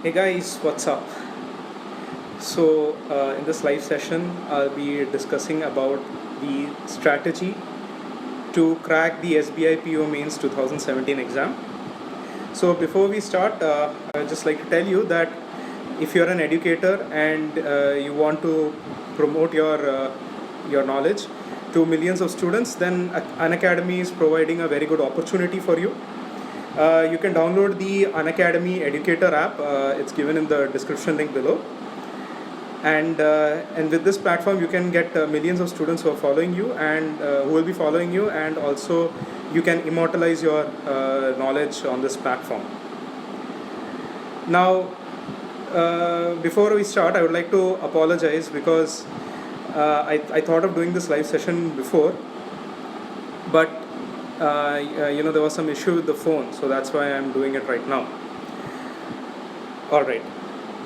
Hey guys, what's up? So in this live session, I'll be discussing about the strategy to crack the SBI PO Mains 2017 exam. So before we start, I'd just like to tell you that if you're an educator and you want to promote your knowledge to millions of students, then Unacademy is providing a very good opportunity for you. You can download the Unacademy Educator app. It's given in the description link below. And with this platform, you can get millions of students who are following you and who will be following you, and also you can immortalize your knowledge on this platform. Now, before we start, I would like to apologize because I thought of doing this live session before, but there was some issue with the phone, so that's why I'm doing it right now. All right.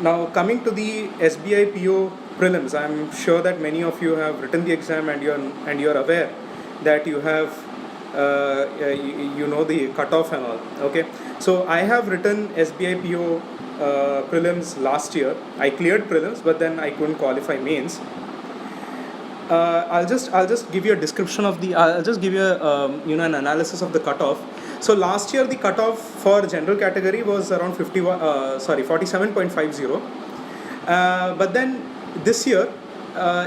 Now, coming to the SBI PO prelims, I'm sure that many of you have written the exam and you're aware that you have the cutoff and all. Okay, so I have written SBI PO prelims last year. I cleared prelims, but then I couldn't qualify mains. I'll just give you a description of I'll just give you an analysis of the cutoff. So last year the cutoff for general category was around 47.50. But then this year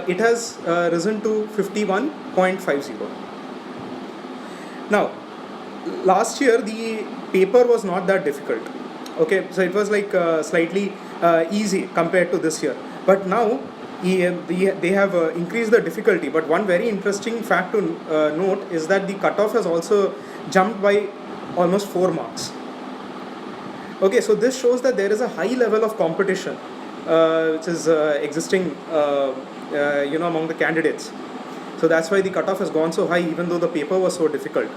it has risen to 51.50. Now, last year the paper was not that difficult. Okay, so it was like slightly easy compared to this year. But now they have increased the difficulty. But one very interesting fact to note is that the cutoff has also jumped by almost 4 marks. Okay, so this shows that there is a high level of competition which is existing among the candidates. So that's why the cutoff has gone so high, even though the paper was so difficult.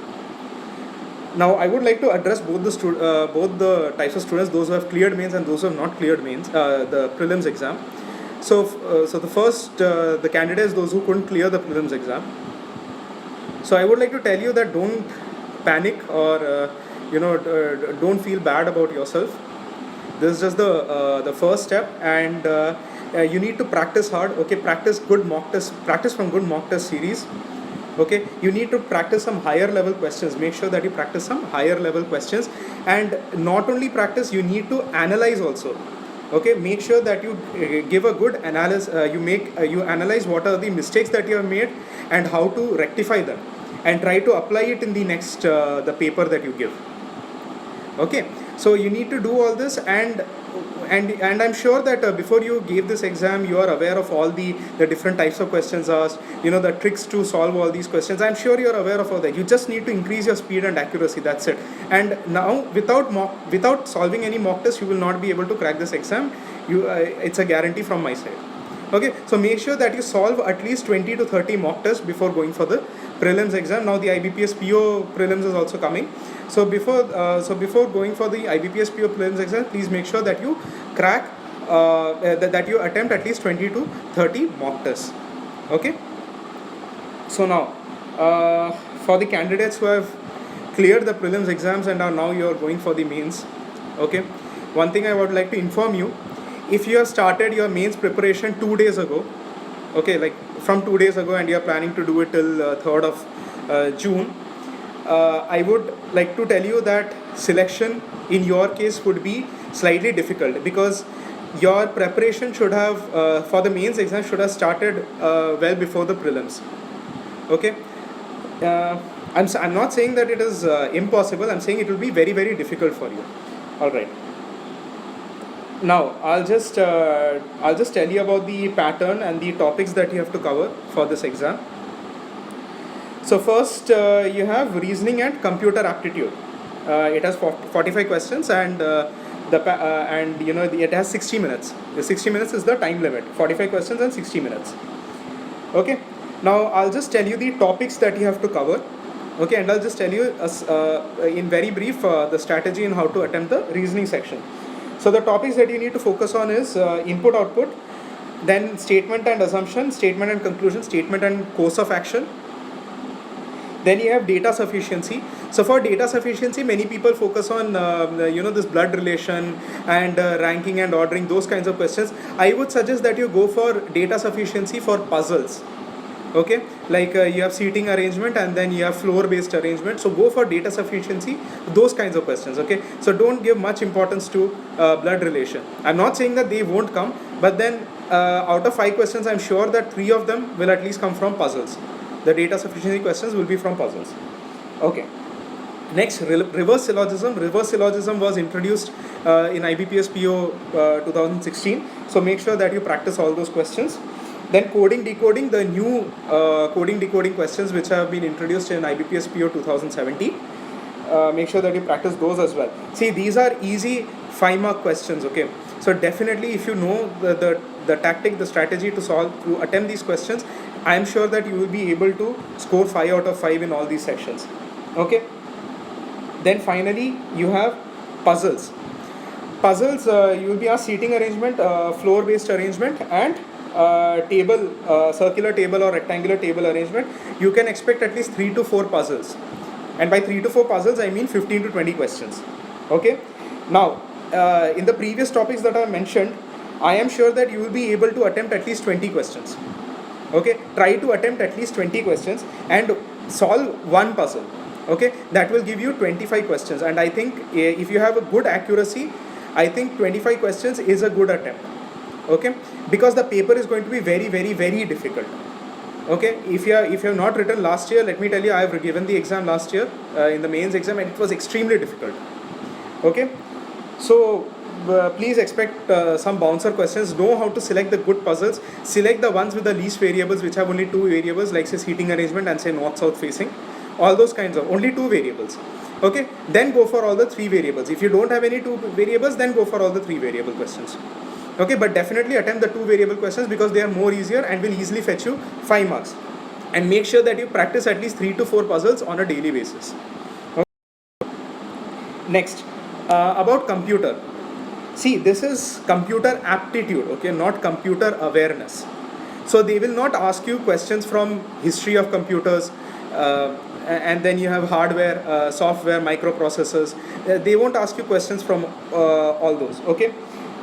Now, I would like to address both the types of students, those who have cleared mains and those who have not cleared mains, the prelims exam. So the first, the candidates, those who couldn't clear the prelims exam. So I would like to tell you that don't panic or don't feel bad about yourself. This is just the first step, and you need to practice hard. Okay, practice good mock test. Practice from good mock test series. Okay, you need to practice some higher level questions. Make sure that you practice some higher level questions, and not only practice, you need to analyze also. Okay, make sure that you give a good analysis. You analyze what are the mistakes that you have made and how to rectify them, and try to apply it in the next the paper that you give. Okay, so you need to do all this, and I'm sure that before you gave this exam, you are aware of all the different types of questions asked, the tricks to solve all these questions. I'm sure you're aware of all that. You just need to increase your speed and accuracy, that's it. And now, without solving any mock test, you will not be able to crack this exam. It's a guarantee from my side. Okay, so make sure that you solve at least 20 to 30 mock tests before going for the prelims exam. Now the IBPS PO prelims is also coming. So before going for the IBPS PO prelims exam, please make sure that you crack that you attempt at least 20 to 30 mock tests. Okay. So now for the candidates who have cleared the prelims exams and are now you're going for the mains. Okay. One thing I would like to inform you. If you have started your mains preparation 2 days ago, okay, like from 2 days ago, and you are planning to do it till 3rd of June, I would like to tell you that selection in your case would be slightly difficult, because your preparation should have for the mains exam should have started well before the prelims. Okay, I'm not saying that it is impossible. I'm saying it will be very, very difficult for you. All right. Now, I'll just tell you about the pattern and the topics that you have to cover for this exam. So first, you have reasoning and computer aptitude. It has 45 questions, and it has 60 minutes. The 60 minutes is the time limit. 45 questions and 60 minutes. Okay. Now, I'll just tell you the topics that you have to cover. Okay, and I'll just tell you in very brief the strategy in how to attempt the reasoning section. So the topics that you need to focus on is input output, then statement and assumption, statement and conclusion, statement and course of action. Then you have data sufficiency. So for data sufficiency, many people focus on this blood relation and ranking and ordering, those kinds of questions. I would suggest that you go for data sufficiency for puzzles. Okay, like you have seating arrangement and then you have floor based arrangement, so go for data sufficiency, those kinds of questions. Okay, so don't give much importance to blood relation. I'm not saying that they won't come, but then out of 5 questions, I'm sure that 3 of them will at least come from puzzles. The data sufficiency questions will be from puzzles. Okay, next, reverse syllogism. Reverse syllogism was introduced in IBPS PO 2016, so make sure that you practice all those questions. Then coding decoding, the new coding decoding questions which have been introduced in IBPS PO 2017. Make sure that you practice those as well. See, these are easy 5-mark questions. Okay, so definitely if you know the tactic, the strategy to attempt these questions, I am sure that you will be able to score 5 out of 5 in all these sections. Okay. Then finally you have puzzles. Puzzles, you will be asked seating arrangement, floor based arrangement, and table, circular table or rectangular table arrangement. You can expect at least 3 to 4 puzzles, and by 3 to 4 puzzles I mean 15 to 20 questions. Okay, now in the previous topics that I mentioned, I am sure that you will be able to attempt at least 20 questions. Okay, try to attempt at least 20 questions and solve one puzzle. Okay, that will give you 25 questions, and I think if you have a good accuracy, I think 25 questions is a good attempt. Okay, because the paper is going to be very, very, very difficult. Okay, if you have not written last year, let me tell you, I have given the exam last year in the mains exam, and it was extremely difficult. Okay, so please expect some bouncer questions. Know how to select the good puzzles. Select the ones with the least variables, which have only 2 variables, like say seating arrangement and say north-south facing. All those kinds of only 2 variables. Okay, then go for all the 3 variables. If you don't have any 2 variables, then go for all the 3 variable questions. Okay, but definitely attempt the 2 variable questions because they are more easier and will easily fetch you 5 marks. And make sure that you practice at least 3 to 4 puzzles on a daily basis. Okay. Next, about computer. See, this is computer aptitude, okay, not computer awareness. So they will not ask you questions from history of computers, and then you have hardware, software, microprocessors. They won't ask you questions from all those. Okay,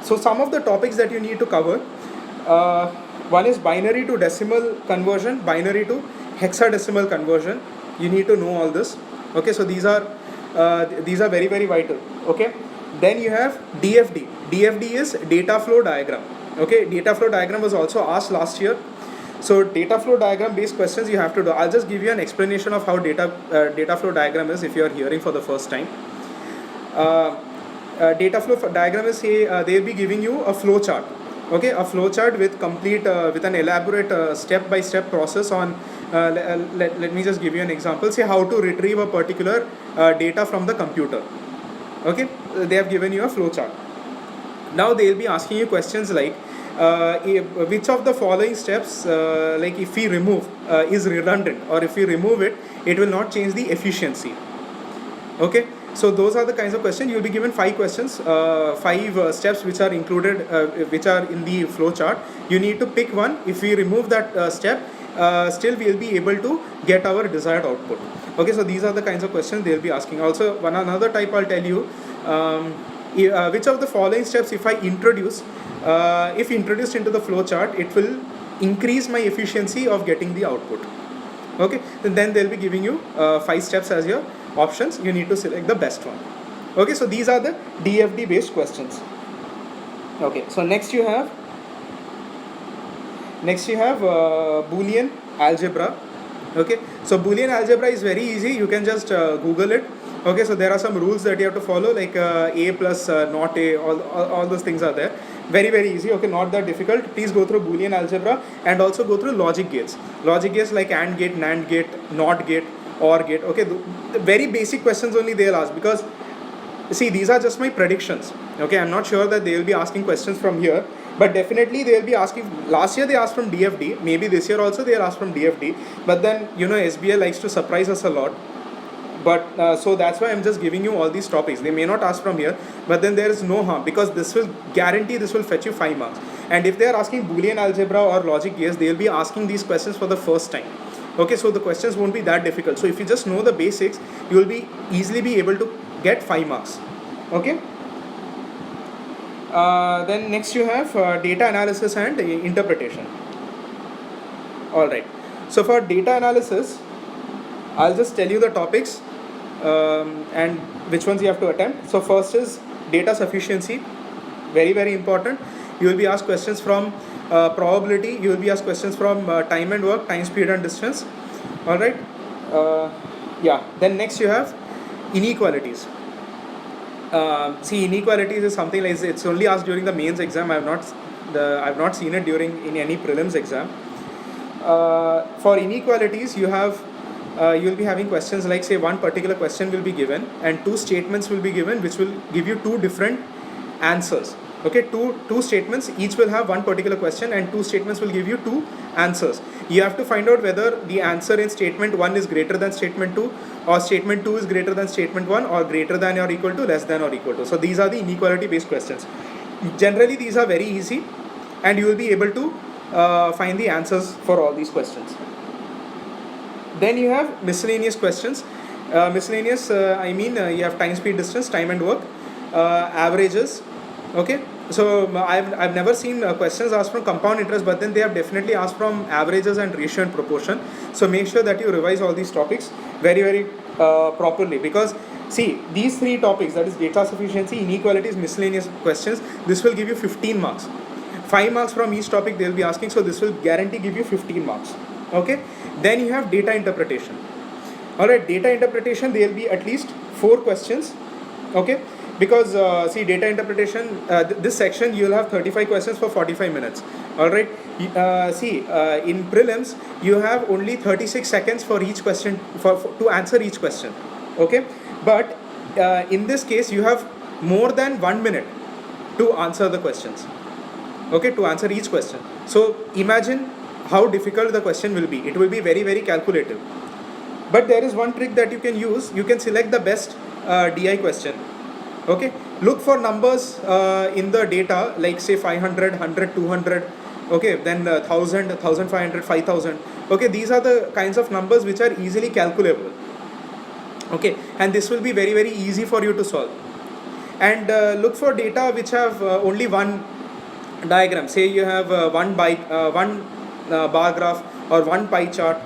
so some of the topics that you need to cover, one is binary to decimal conversion, binary to hexadecimal conversion. You need to know all this. Okay, so these are very, very vital. Okay, then you have DFD. DFD is data flow diagram. Okay, data flow diagram was also asked last year. So data flow diagram based questions you have to do. I'll just give you an explanation of how data flow diagram is if you are hearing for the first time. Data flow diagram is, say, they'll be giving you a flow chart. Okay, a flow chart with complete with an elaborate step by step process on. Let me just give you an example. Say how to retrieve a particular data from the computer. Okay, they have given you a flow chart. Now they'll be asking you questions like, which of the following steps, like if we remove, is redundant, or if we remove it, it will not change the efficiency. Okay, so those are the kinds of questions. You'll be given 5 questions, 5 steps which are included, which are in the flow chart. You need to pick one. If we remove that step, still we'll be able to get our desired output. Okay, so these are the kinds of questions they'll be asking. Also, another type I'll tell you, which of the following steps if I introduce, if introduced into the flow chart, it will increase my efficiency of getting the output. Okay, and then they'll be giving you 5 steps as your options. You need to select the best one. Okay, so these are the DFD based questions. Okay, so next you have Boolean algebra. Okay, so Boolean algebra is very easy. You can just Google it. Okay, so there are some rules that you have to follow, like a plus not a, all those things are there. Very, very easy. Okay, not that difficult. Please go through Boolean algebra and also go through logic gates. Logic gates like AND gate, NAND gate, NOT gate, OR gate. Okay, the very basic questions only they'll ask, because see, these are just my predictions. Okay, I'm not sure that they will be asking questions from here, but definitely they will be asking. Last year they asked from DFD. Maybe this year also they'll ask from DFD. But then, you know, SBI likes to surprise us a lot. But so that's why I'm just giving you all these topics. They may not ask from here, but then there is no harm, because this will fetch you 5 marks. And if they are asking Boolean algebra or logic gates, they will be asking these questions for the first time. Okay, so the questions won't be that difficult. So if you just know the basics, you will be easily be able to get 5 marks. Okay. Then next you have data analysis and interpretation. Alright, so for data analysis, I'll just tell you the topics and which ones you have to attempt. So first is data sufficiency, very important. You will be asked questions from probability, you will be asked questions from time and work, time, speed and distance. Alright, yeah, then next you have inequalities. See, inequalities is something like it's only asked during the mains exam. I've not seen it during in any prelims exam. For inequalities, you will be having questions like, say, one particular question will be given and two statements will be given which will give you two different answers. Okay, two statements, each will have one particular question and two statements will give you two answers. You have to find out whether the answer in statement 1 is greater than statement 2, or statement 2 is greater than statement 1, or greater than or equal to, less than or equal to. So these are the inequality based questions. Generally these are very easy and you will be able to find the answers for all these questions. Then you have miscellaneous questions. Miscellaneous, you have time, speed, distance, time and work, averages. Okay, so I've never seen questions asked from compound interest, but then they have definitely asked from averages and ratio and proportion. So make sure that you revise all these topics very properly, because see, these three topics, that is data sufficiency, inequalities, miscellaneous questions, this will give you 15 marks. 5 marks from each topic they will be asking, so this will guarantee give you 15 marks. Okay, then you have data interpretation. Alright, data interpretation, there will be at least 4 questions. Okay, because see, data interpretation, this section you will have 35 questions for 45 minutes. Alright, in prelims you have only 36 seconds for each question to answer each question. Okay, but in this case you have more than 1 minute to answer the questions. Okay, to answer each question. So imagine how difficult the question will be. It will be very calculative. But there is one trick that you can use. You can select the best DI question. Okay, look for numbers in the data, like say 500, 100, 200. Okay, then 1000, 1500, 5000. Okay, these are the kinds of numbers which are easily calculable. Okay, and this will be very easy for you to solve. And look for data which have only one diagram. Say you have one bar graph or one pie chart.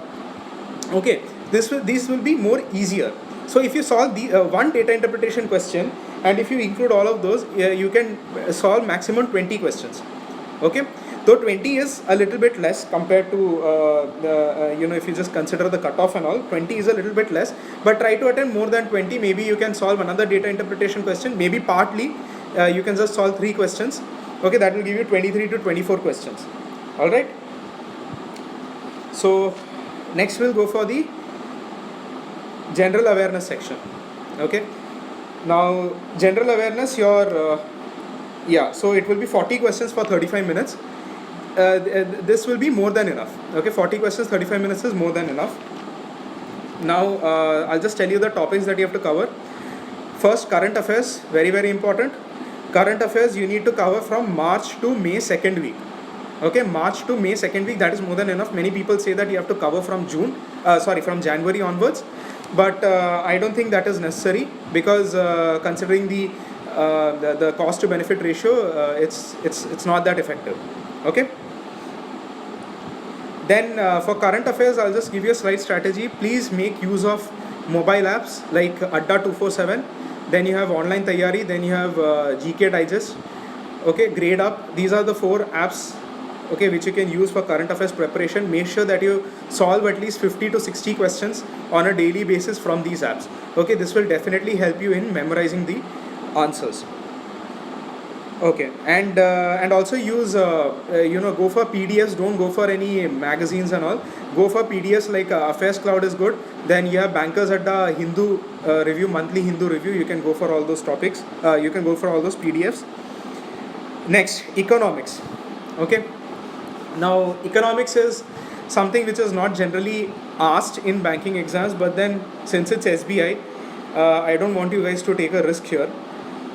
Okay, these will be more easier. So if you solve the one data interpretation question, and if you include all of those, you can solve maximum 20 questions. Okay, though 20 is a little bit less compared to if you just consider the cutoff and all, 20 is a little bit less, but try to attempt more than 20. Maybe you can solve another data interpretation question, maybe partly you can just solve 3 questions. Okay, that will give you 23 to 24 questions. Alright, so next we'll go for the general awareness section. Okay, now general awareness, so it will be 40 questions for 35 minutes. This will be more than enough. Okay, 40 questions, 35 minutes is more than enough. Now I'll just tell you the topics that you have to cover. First, current affairs, very important. Current affairs you need to cover from March to May 2nd week. Okay, March to May 2nd week, that is more than enough. Many people say that you have to cover from from January onwards, but I don't think that is necessary, because considering the cost to benefit ratio, it's not that effective. Okay, then for current affairs, I'll just give you a slight strategy. Please make use of mobile apps like Adda 247. Then you have Online Taiyari, then you have GK Digest, okay, Grade Up. These are the 4 apps, okay, which you can use for current affairs preparation. Make sure that you solve at least 50 to 60 questions on a daily basis from these apps. Okay, this will definitely help you in memorizing the answers. Okay, and also use go for PDFs. Don't go for any magazines and all. Go for PDFs like Affairs Cloud is good. Then you have Bankers at the Hindu review, monthly Hindu review. You can go for all those topics. You can go for all those PDFs. Next, economics. Okay, now economics is something which is not generally asked in banking exams, but then since it's SBI, I don't want you guys to take a risk here.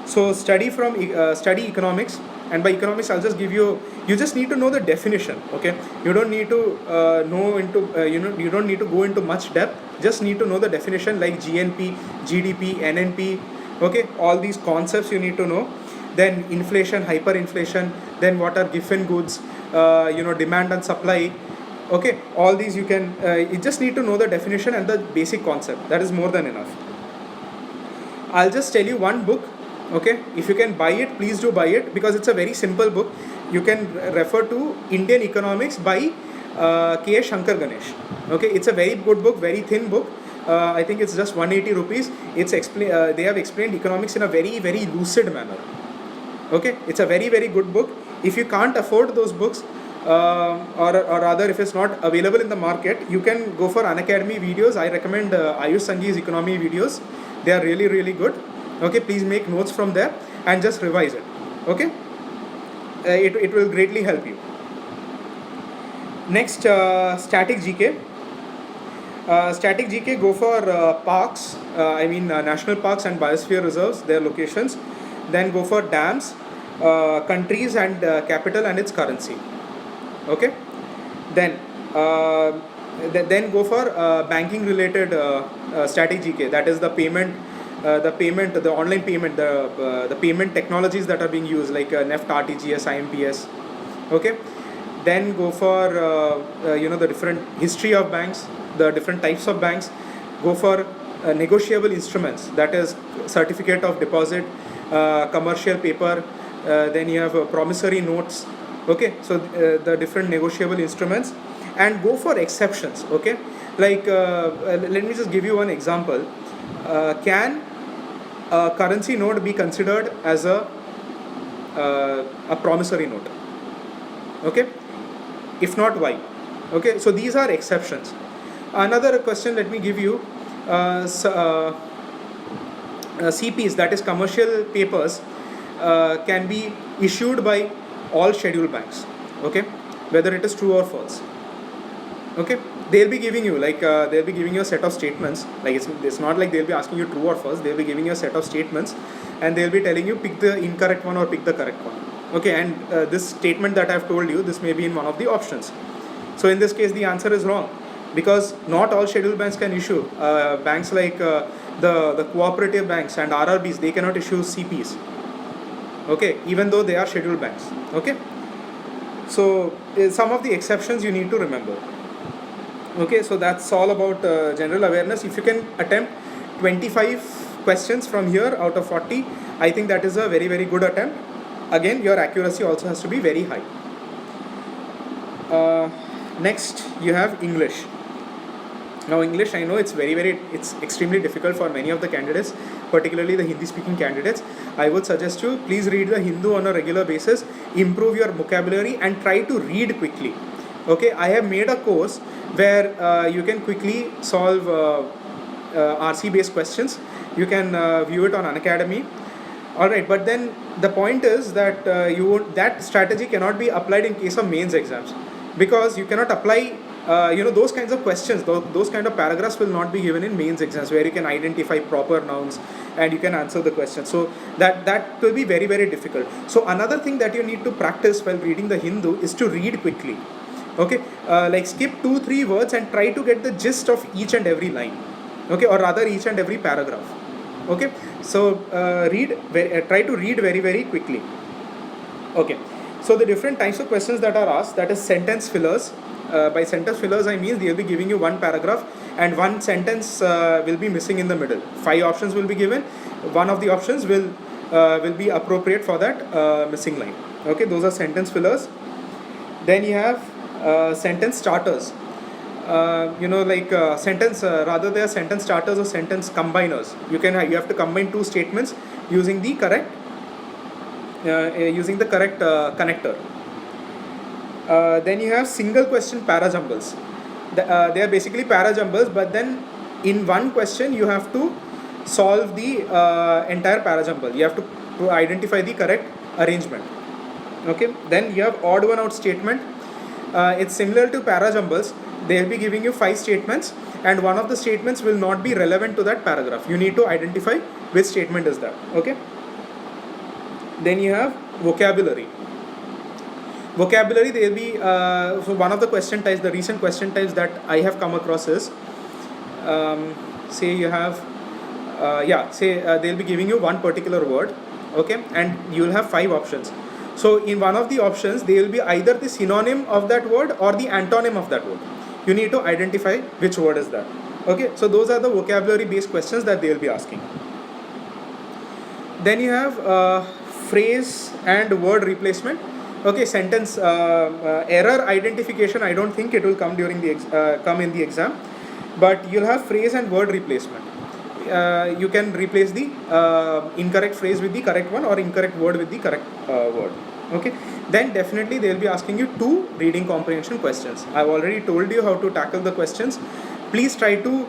So study economics. And by economics, I'll just give you. You just need to know the definition. Okay, you don't need to you don't need to go into much depth. Just need to know the definition like GNP, GDP, NNP. Okay, all these concepts you need to know. Then inflation, hyperinflation. Then what are given goods? Demand and supply. Okay, all these you can. You just need to know the definition and the basic concept. That is more than enough. I'll just tell you one book. Okay, if you can buy it, please do buy it, because it's a very simple book. You can refer to Indian Economics by K. Shankar Ganesh. Okay, it's a very good book, very thin book. I think it's just 180 rupees. They have explained economics in a very, very lucid manner. Okay, it's a very, very good book. If you can't afford those books, or rather if it's not available in the market, you can go for Unacademy videos. I recommend Ayush Sanji's economy videos. They are really, really good. Okay, please make notes from there and just revise it. Okay, it will greatly help you. Next, static GK. Static GK, go for parks, national parks and biosphere reserves, their locations. Then go for dams, countries and capital and its currency. Okay, then go for banking related static GK, that is the payment, the online payment, the payment technologies that are being used, like NEFT, RTGS, IMPS. Okay, then go for the different history of banks, the different types of banks. Go for negotiable instruments, that is certificate of deposit, commercial paper. Then you have promissory notes. Okay, so the different negotiable instruments, and go for exceptions. Okay, like let me just give you one example. Can a currency note be considered as a promissory note? Okay, if not, why? Okay, so these are exceptions. Another question, let me give you. CPs, that is commercial papers, can be issued by all scheduled banks. Okay, whether it is true or false. Okay, they'll be giving you a set of statements. Like it's not like they'll be asking you true or false. They'll be giving you a set of statements, and they'll be telling you pick the incorrect one or pick the correct one. Okay, and this statement that I've told you, this may be in one of the options. So in this case, the answer is wrong, because not all scheduled banks can issue. Banks like the cooperative banks and RRBs, they cannot issue CPs. Okay, even though they are scheduled banks. Okay, so some of the exceptions you need to remember. Okay, so that's all about general awareness. If you can attempt 25 questions from here out of 40, I think that is a very, very good attempt. Again, your accuracy also has to be very high. Next, you have English. Now, English, I know it's extremely difficult for many of the candidates, particularly the Hindi-speaking candidates. I would suggest you, please read the Hindu on a regular basis, improve your vocabulary, and try to read quickly. Okay, I have made a course where you can quickly solve RC-based questions. You can view it on Unacademy. Alright, but then the point is that that strategy cannot be applied in case of mains exams, because you cannot apply those kinds of questions, those kind of paragraphs will not be given in mains exams, where you can identify proper nouns and you can answer the question. So that will be very, very difficult. So another thing that you need to practice while reading the Hindu is to read quickly. Okay, like skip 2-3 words and try to get the gist of each and every line. Okay, or rather each and every paragraph. Okay, so try to read very, very quickly. Okay, so the different types of questions that are asked, that is sentence fillers. By sentence fillers, I mean they will be giving you one paragraph and one sentence will be missing in the middle. 5 options will be given. One of the options will be appropriate for that missing line. Okay, those are sentence fillers. Then you have sentence starters. Sentence rather they are sentence starters or sentence combiners. You have to combine 2 statements using the correct connector. Then you have single question parajumbles. They are basically parajumbles, but then in one question you have to solve the entire parajumble. You have to identify the correct arrangement. Okay. Then you have odd one out statement. It's similar to parajumbles. They will be giving you 5 statements, and one of the statements will not be relevant to that paragraph. You need to identify which statement is that. Okay. Then you have vocabulary. Vocabulary, there will be, so one of the question types, the recent question types that I have come across is, say you have, they'll be giving you one particular word, okay, and you will have 5 options. So in one of the options, they will be either the synonym of that word or the antonym of that word. You need to identify which word is that. Okay, so those are the vocabulary based questions that they will be asking. Then you have phrase and word replacement. Okay, sentence error identification, I don't think it will come during the come in the exam, but you'll have phrase and word replacement. You can replace the incorrect phrase with the correct one or incorrect word with the correct word. Okay, then definitely they will be asking you 2 reading comprehension questions. I've already told you how to tackle the questions. Please try to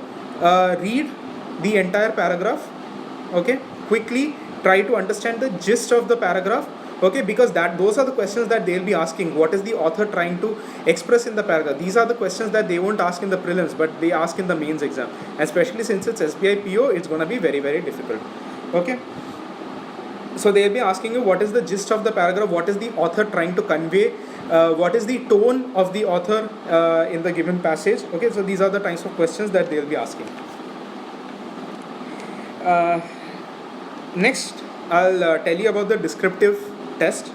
read the entire paragraph, okay, quickly. Try to understand the gist of the paragraph, okay, because those are the questions that they'll be asking. What is the author trying to express in the paragraph? These are the questions that they won't ask in the prelims, but they ask in the mains exam. Especially since it's SBI PO, it's going to be very, very difficult. Okay, so they'll be asking you what is the gist of the paragraph, what is the author trying to convey, what is the tone of the author in the given passage. Okay, so these are the types of questions that they'll be asking. Next, I'll tell you about the descriptive test.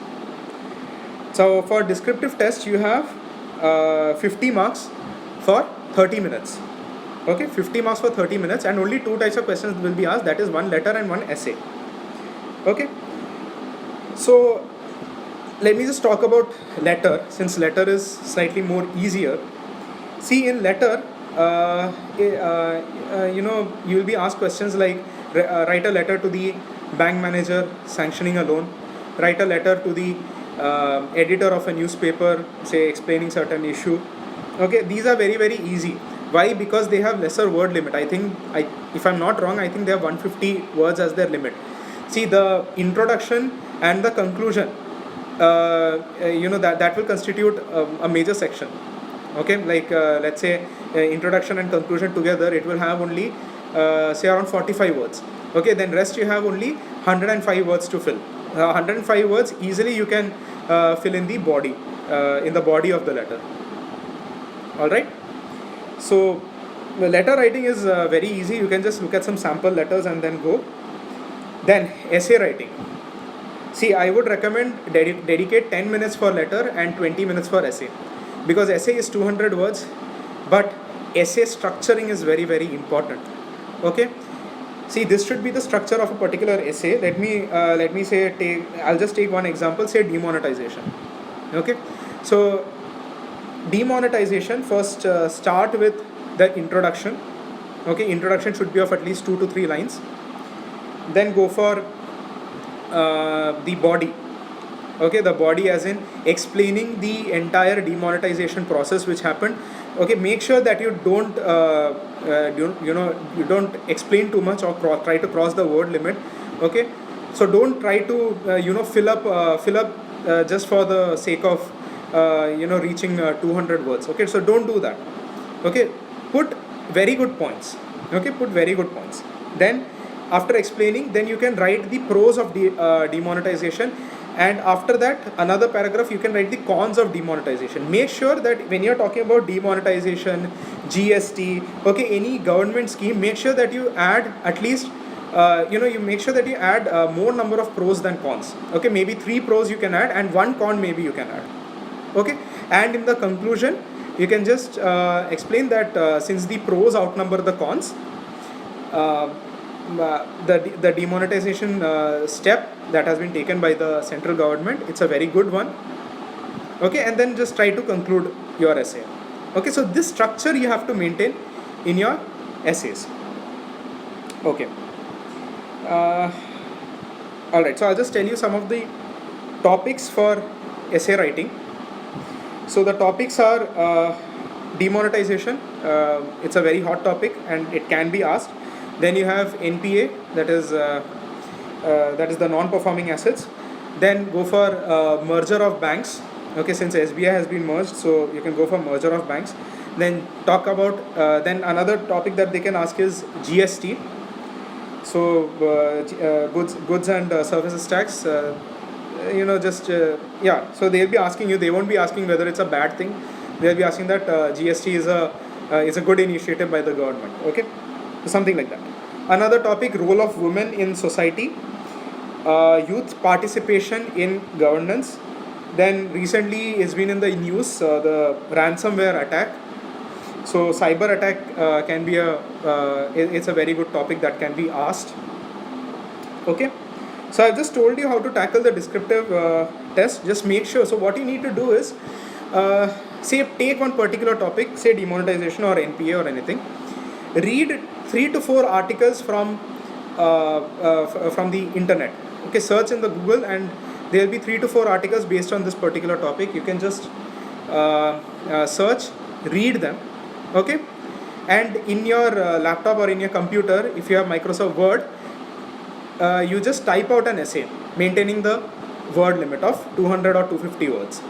So for descriptive test, you have 50 marks for 30 minutes. Okay, 50 marks for 30 minutes, and only 2 types of questions will be asked, that is one letter and one essay. Okay, so let me just talk about letter, since letter is slightly more easier. See, in letter, you will be asked questions like write a letter to the bank manager sanctioning a loan, write a letter to the editor of a newspaper, say explaining certain issue. Okay, these are very, very easy. Why? Because they have lesser word limit. I think, if I'm not wrong, I think they have 150 words as their limit. See, the introduction and the conclusion, that will constitute a major section. Okay, like let's say introduction and conclusion together, it will have only say around 45 words. Okay, then rest you have only 105 words to fill. 105 words easily you can fill in the body of the letter. All right, so the letter writing is very easy. You can just look at some sample letters and then go. Then essay writing. See, I would recommend dedicate 10 minutes for letter and 20 minutes for essay, because essay is 200 words, but essay structuring is very, very important. Okay, see, this should be the structure of a particular essay. Let me say, I'll just take one example, say demonetization. Okay, so demonetization, first start with the introduction. Okay, introduction should be of at least 2 to 3 lines. Then go for the body. Okay, the body as in explaining the entire demonetization process which happened. Okay, make sure that you don't you don't explain too much or try to cross the word limit. Okay, so don't try to fill up just for the sake of reaching 200 words. Okay, so don't do that. Okay, put very good points. Okay, put very good points. Then after explaining, then you can write the pros of demonetization, and after that another paragraph you can write the cons of demonetization. Make sure that when you're talking about demonetization, GST, okay, any government scheme, make sure that you add at least you make sure that you add more number of pros than cons. Okay, maybe 3 pros you can add and 1 con maybe you can add. Okay, and in the conclusion you can just explain that since the pros outnumber the cons, the demonetization step that has been taken by the central government, it's a very good one. Okay, and then just try to conclude your essay. Okay, so this structure you have to maintain in your essays. Okay, alright, so I'll just tell you some of the topics for essay writing. So the topics are demonetization, it's a very hot topic and it can be asked. Then you have NPA, that is the non-performing assets. Then go for merger of banks. Okay, since SBI has been merged, so you can go for merger of banks. Then talk about then another topic that they can ask is GST. So goods and services tax. just yeah. So they'll be asking you. They won't be asking whether it's a bad thing. They'll be asking that GST is a good initiative by the government. Okay, so something like that. Another topic: role of women in society, youth participation in governance. Then recently it's been in the news the ransomware attack. So cyber attack can be it's a very good topic that can be asked. Okay, so I've just told you how to tackle the descriptive test. Just make sure. So what you need to do is, say take one particular topic, say demonetization or NPA or anything. Read 3 to 4 articles from the internet. Okay, search in the Google and there will be 3 to 4 articles based on this particular topic. You can just search, read them. Okay, and in your laptop or in your computer, if you have Microsoft Word, you just type out an essay maintaining the word limit of 200 or 250 words.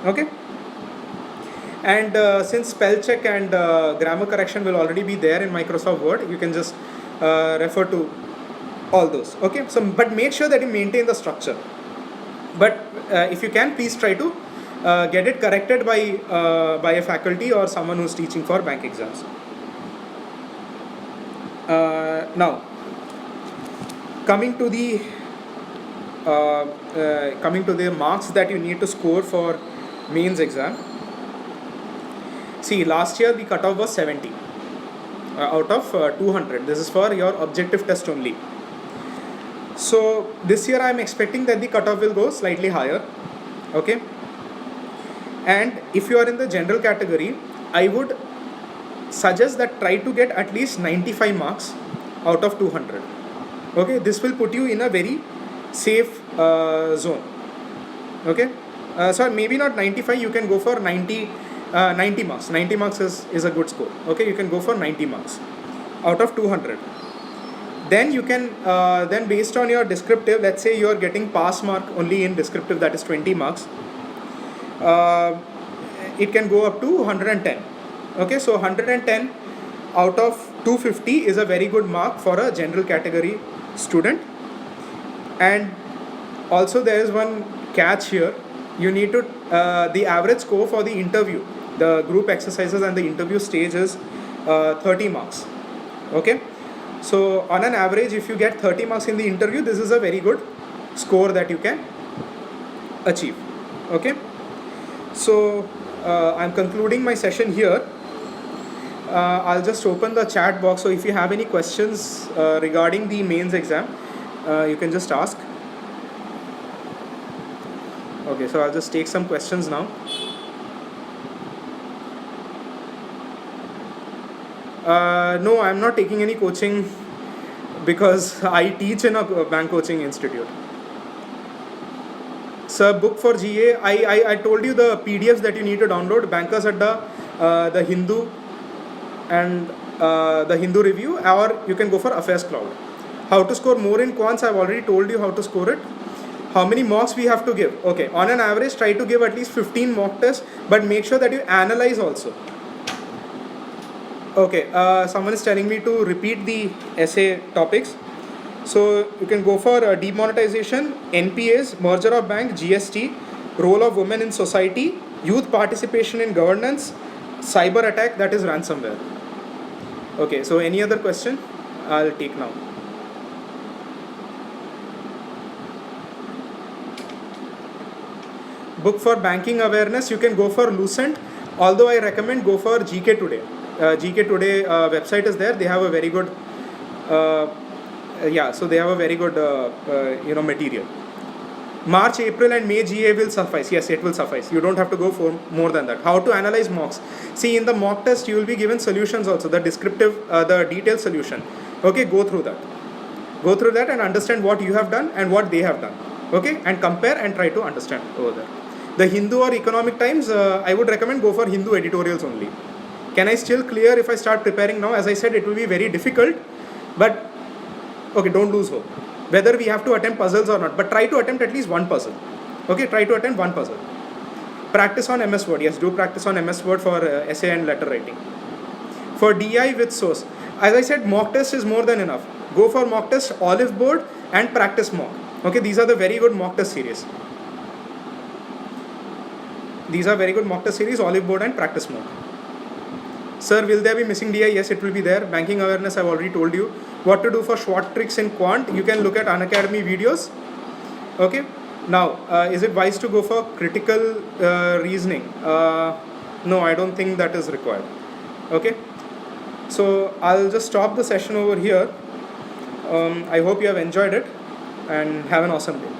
Okay, and since spell check and grammar correction will already be there in Microsoft Word, you can just refer to all those. Okay, so but make sure that you maintain the structure. But if you can, please try to get it corrected by a faculty or someone who's teaching for bank exams. Now, coming to the marks that you need to score for mains exam. See, last year the cutoff was 70 out of 200. This is for your objective test only. So this year I am expecting that the cutoff will go slightly higher. Okay, and if you are in the general category, I would suggest that try to get at least 95 marks out of 200. Okay, this will put you in a very safe zone. Okay, so maybe not 95, you can go for 90 marks. 90 marks is a good score. Okay, you can go for 90 marks out of 200. Then you can, then based on your descriptive, let's say you are getting pass mark only in descriptive, that is 20 marks. It can go up to 110. Okay, so 110 out of 250 is a very good mark for a general category student. And also there is one catch here. You need to, the average score for the interview, the group exercises and the interview stage is 30 marks. Okay, so on an average, if you get 30 marks in the interview, this is a very good score that you can achieve. Okay, so I'm concluding my session here. I'll just open the chat box. So if you have any questions regarding the mains exam, you can just ask. Okay, so I'll just take some questions now. No, I'm not taking any coaching because I teach in a bank coaching institute. So book for GA, I told you the PDFs that you need to download, Bankers Adda, the Hindu and the Hindu Review, or you can go for Affairs Cloud. How to score more in quants, I've already told you how to score it. How many mocks we have to give? Okay, on an average, try to give at least 15 mock tests, but make sure that you analyze also. Okay, someone is telling me to repeat the essay topics. So you can go for demonetization, NPAs, merger of bank, GST, role of women in society, youth participation in governance, cyber attack, that is ransomware. Okay, so any other question? I'll take now. Book for banking awareness, you can go for Lucent, although I recommend go for GK Today. GK Today website is there. They have a very good, so they have a very good, material. March, April and May GA will suffice. Yes, it will suffice. You don't have to go for more than that. How to analyze mocks? See, in the mock test, you will be given solutions also, the descriptive, the detailed solution. Okay, go through that. Go through that and understand what you have done and what they have done. Okay, and compare and try to understand over there. The Hindu or Economic Times, I would recommend go for Hindu editorials only. Can I still clear if I start preparing now? As I said, it will be very difficult, but okay, don't lose hope. Whether we have to attempt puzzles or not, but try to attempt at least one puzzle. Okay, try to attempt one puzzle. Practice on MS Word. Yes, do practice on MS Word for essay and letter writing. For DI with source, as I said, mock test is more than enough. Go for mock test, Olive Board and practice mock. Okay, these are the very good mock test series. These are very good mock test series, olive board and practice mode. Sir, will there be missing DI? Yes, it will be there. Banking awareness, I've already told you. What to do for SWOT tricks in quant, you can look at Unacademy videos. Okay. Now, is it wise to go for critical reasoning? No, I don't think that is required. Okay. So I'll just stop the session over here. I hope you have enjoyed it and have an awesome day.